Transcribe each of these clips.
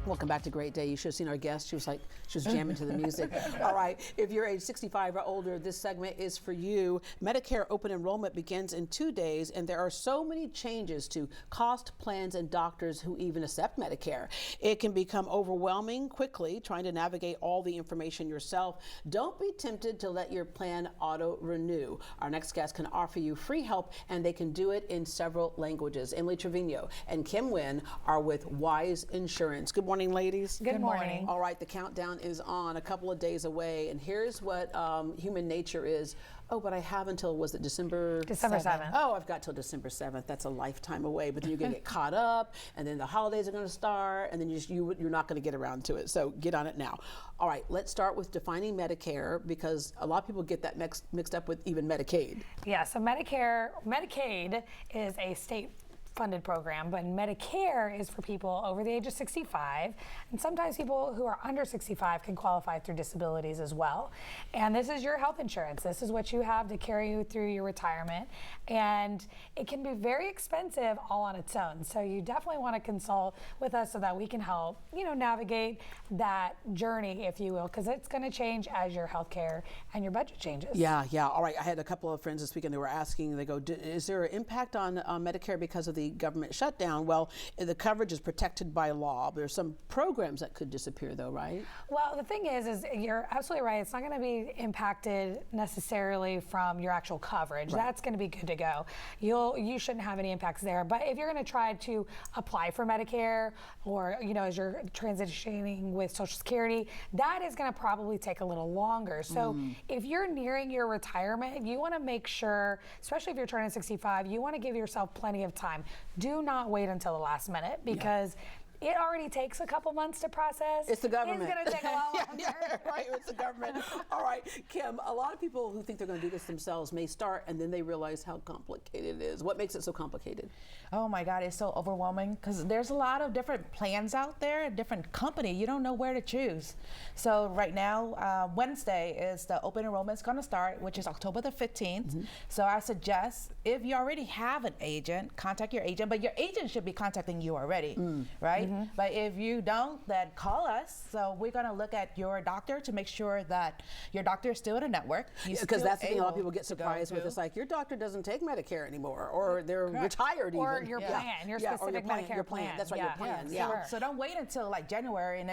Welcome back to Great Day. You should have seen our guest. She was jamming to the music. All right, if you're age 65 or older, this segment is for you. Medicare Open Enrollment begins in 2 days, and there are so many changes to cost, plans, and doctors who even accept Medicare. It can become overwhelming quickly trying to navigate all the information yourself. Don't be tempted to let your plan auto-renew. Our next guest can offer you free help, and they can do it in several languages. Emily Trevino and Kim Nguyen are with Wise Insurance. Good morning, ladies. Good morning. All right, the countdown is on, a couple of days away, and here's what human nature is. Oh, but I have until, was it December 7th? Oh, I've got till December 7th. That's a lifetime away, but then you're going to get caught up, and then the holidays are going to start, and then you're not going to get around to it. So get on it now. All right, let's start with defining Medicare, because a lot of people get that mixed up with even Medicaid. Yeah, so Medicaid is a state funded program, but Medicare is for people over the age of 65, and sometimes people who are under 65 can qualify through disabilities as well. And this is your health insurance. This is what you have to carry you through your retirement, and it can be very expensive all on its own. So you definitely want to consult with us so that we can help, navigate that journey, if you will, because it's going to change as your health care and your budget changes. Yeah. All right, I had a couple of friends this weekend. They were asking, they go, is there an impact on Medicare because of the government shutdown? Well, the coverage is protected by law. There's some programs that could disappear, though, right? Well, the thing is you're absolutely right. It's not going to be impacted necessarily from your actual coverage. Right. That's going to be good to go. You shouldn't have any impacts there. But if you're going to try to apply for Medicare, or as you're transitioning with Social Security, that is going to probably take a little longer. So if you're nearing your retirement, you want to make sure, especially if you're turning 65, you want to give yourself plenty of time. Do not wait until the last minute, because it already takes a couple months to process. It's the government. It's going to take a lot longer. Yeah, right. It's the government. All right, Kim, a lot of people who think they're going to do this themselves may start and then they realize how complicated it is. What makes it so complicated? Oh my God, it's so overwhelming because there's a lot of different plans out there, different company. You don't know where to choose. So right now, Wednesday is the open enrollment is going to start, which is October the 15th. So I suggest if you already have an agent, contact your agent, but your agent should be contacting you already, right? But if you don't, then call us. So we're going to look at your doctor to make sure that your doctor is still in a network. Because that's the thing a lot of people get surprised with. It's like, your doctor doesn't take Medicare anymore, or they're retired even. Or your plan, your specific Medicare plan. That's right, your plan. Yeah. So don't wait until like January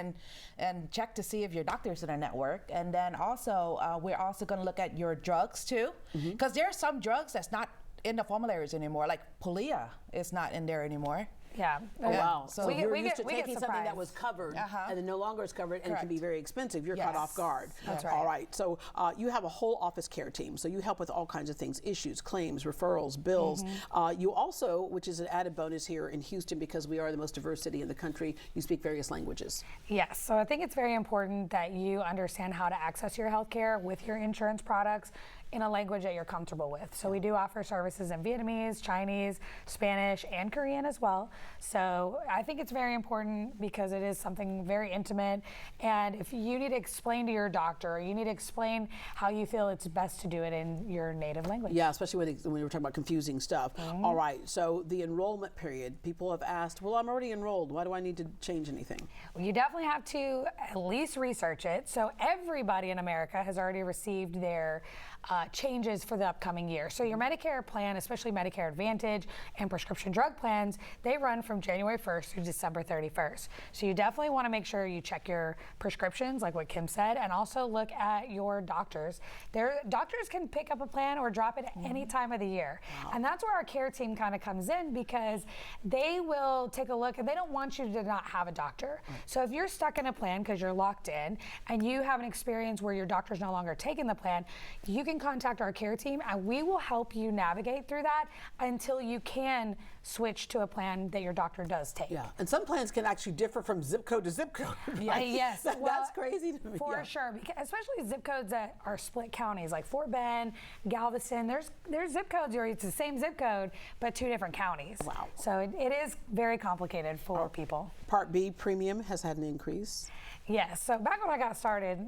and check to see if your doctor is in a network. And then also, we're also going to look at your drugs too. Because there are some drugs that's not in the formularies anymore, like Polio is not in there anymore. Yeah. Oh, wow. So you're used to taking something that was covered and then no longer is covered and can be very expensive. You're caught off guard. That's right. All right. So you have a whole office care team. So you help with all kinds of things, issues, claims, referrals, bills. You also, which is an added bonus here in Houston because we are the most diverse city in the country, you speak various languages. Yes. So I think it's very important that you understand how to access your health care with your insurance products in a language that you're comfortable with. So we do offer services in Vietnamese, Chinese, Spanish, and Korean as well. So I think it's very important because it is something very intimate. And if you need to explain to your doctor, or you need to explain how you feel, it's best to do it in your native language. Yeah, especially when we were talking about confusing stuff. All right, so the enrollment period, people have asked, well, I'm already enrolled. Why do I need to change anything? Well, you definitely have to at least research it. So everybody in America has already received their changes for the upcoming year. So your Medicare plan, especially Medicare Advantage and prescription drug plans, they run from January 1st to December 31st. So you definitely want to make sure you check your prescriptions, like what Kim said, and also look at your doctors. Their doctors can pick up a plan or drop it at any time of the year. And that's where our care team kind of comes in, because they will take a look and they don't want you to not have a doctor. So if you're stuck in a plan because you're locked in and you have an experience where your doctor's no longer taking the plan, you can contact our care team and we will help you navigate through that until you can switch to a plan that your doctor does take. Yeah, and some plans can actually differ from zip code to zip code. Yes, that's crazy to me. For sure, because especially zip codes that are split counties, like Fort Bend, Galveston. There's zip codes where it's the same zip code but two different counties. Wow. So it is very complicated for people. Part B premium has had an increase. Yes. So back when I got started,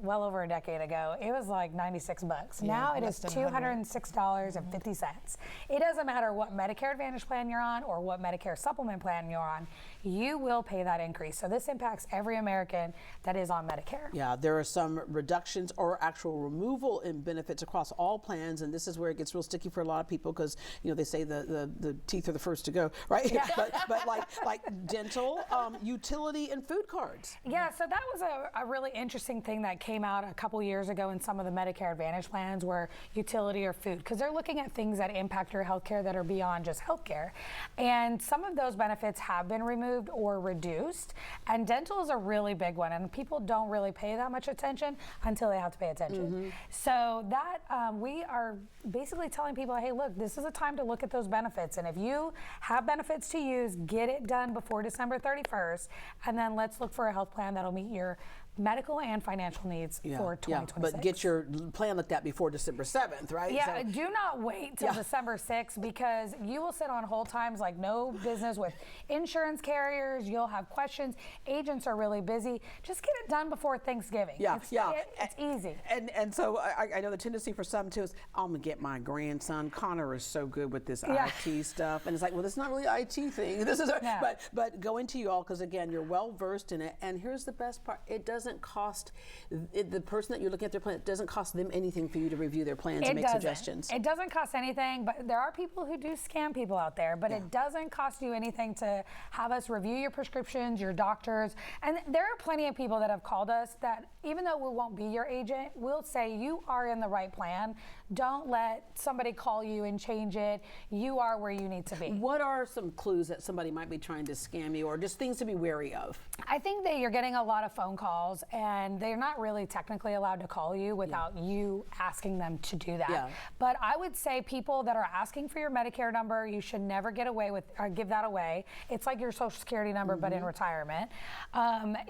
well over a decade ago, it was like $96. Now it is $206.50. It doesn't matter what Medicare Advantage Advantage plan you're on or what Medicare supplement plan you're on, you will pay that increase. So this impacts every American that is on Medicare. Yeah, there are some reductions or actual removal in benefits across all plans, and this is where it gets real sticky for a lot of people because, you know, they say the teeth are the first to go, right? Yeah. but like dental, utility, and food cards. Yeah, so that was a really interesting thing that came out a couple years ago in some of the Medicare Advantage plans where utility or food, because they're looking at things that impact your health care that are beyond just health care. And some of those benefits have been removed or reduced. And dental is a really big one, and people don't really pay that much attention until they have to pay attention. So that we are basically telling people, hey, look, this is a time to look at those benefits. And if you have benefits to use, get it done before December 31st. And then let's look for a health plan that'll meet your medical and financial needs for 2026. But get your plan looked at before December 7th, right? Yeah, do not wait till December 6th because you will sit on hold times like no business with insurance carriers. You'll have questions. Agents are really busy. Just get it done before Thanksgiving. It's easy. And so I know the tendency for some too is, I'm going to get my grandson. Connor is so good with this IT stuff. And it's like, well, it's not really an IT thing. This is, but go into you all because, again, you're well versed in it. And here's the best part. It doesn't cost the person that you're looking at their plan, it doesn't cost them anything for you to review their plans and make suggestions. It doesn't cost anything, but there are people who do scam people out there, but it doesn't cost you anything to have us review your prescriptions, your doctors. And there are plenty of people that have called us that even though we won't be your agent, we'll say you are in the right plan. Don't let somebody call you and change it. You are where you need to be. What are some clues that somebody might be trying to scam you or just things to be wary of? I think that you're getting a lot of phone calls and they're not really technically allowed to call you without you asking them to do that. But I would say people that are asking for your Medicare number, you should never get away with or give that away. It's like your Social Security number, but in retirement.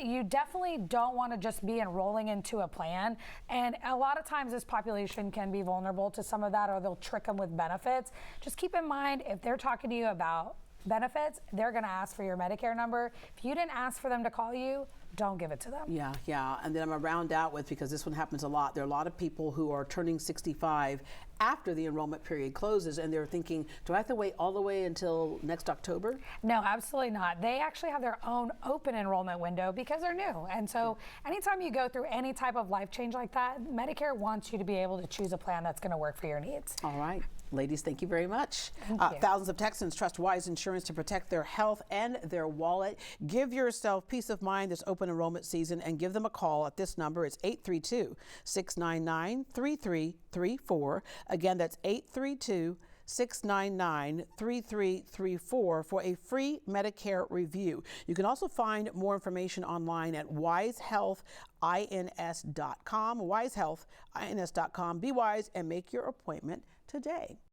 You definitely don't want to just be enrolling into a plan. And a lot of times this population can be vulnerable to some of that or they'll trick them with benefits. Just keep in mind if they're talking to you about benefits, they're going to ask for your Medicare number. If you didn't ask for them to call you, don't give it to them. Yeah. And then I'm going to round out with, because this one happens a lot, there are a lot of people who are turning 65 after the enrollment period closes and they're thinking, do I have to wait all the way until next October? No, absolutely not. They actually have their own open enrollment window because they're new. And so anytime you go through any type of life change like that, Medicare wants you to be able to choose a plan that's going to work for your needs. All right. Ladies, thank you very much. Thank you. Thousands of Texans trust Wise Insurance to protect their health and their wallet. Give yourself peace of mind this open enrollment season and give them a call at this number. It's 832-699-3334. Again, that's 832-699-3334 for a free Medicare review. You can also find more information online at wisehealthins.com, wisehealthins.com. Be wise and make your appointment today.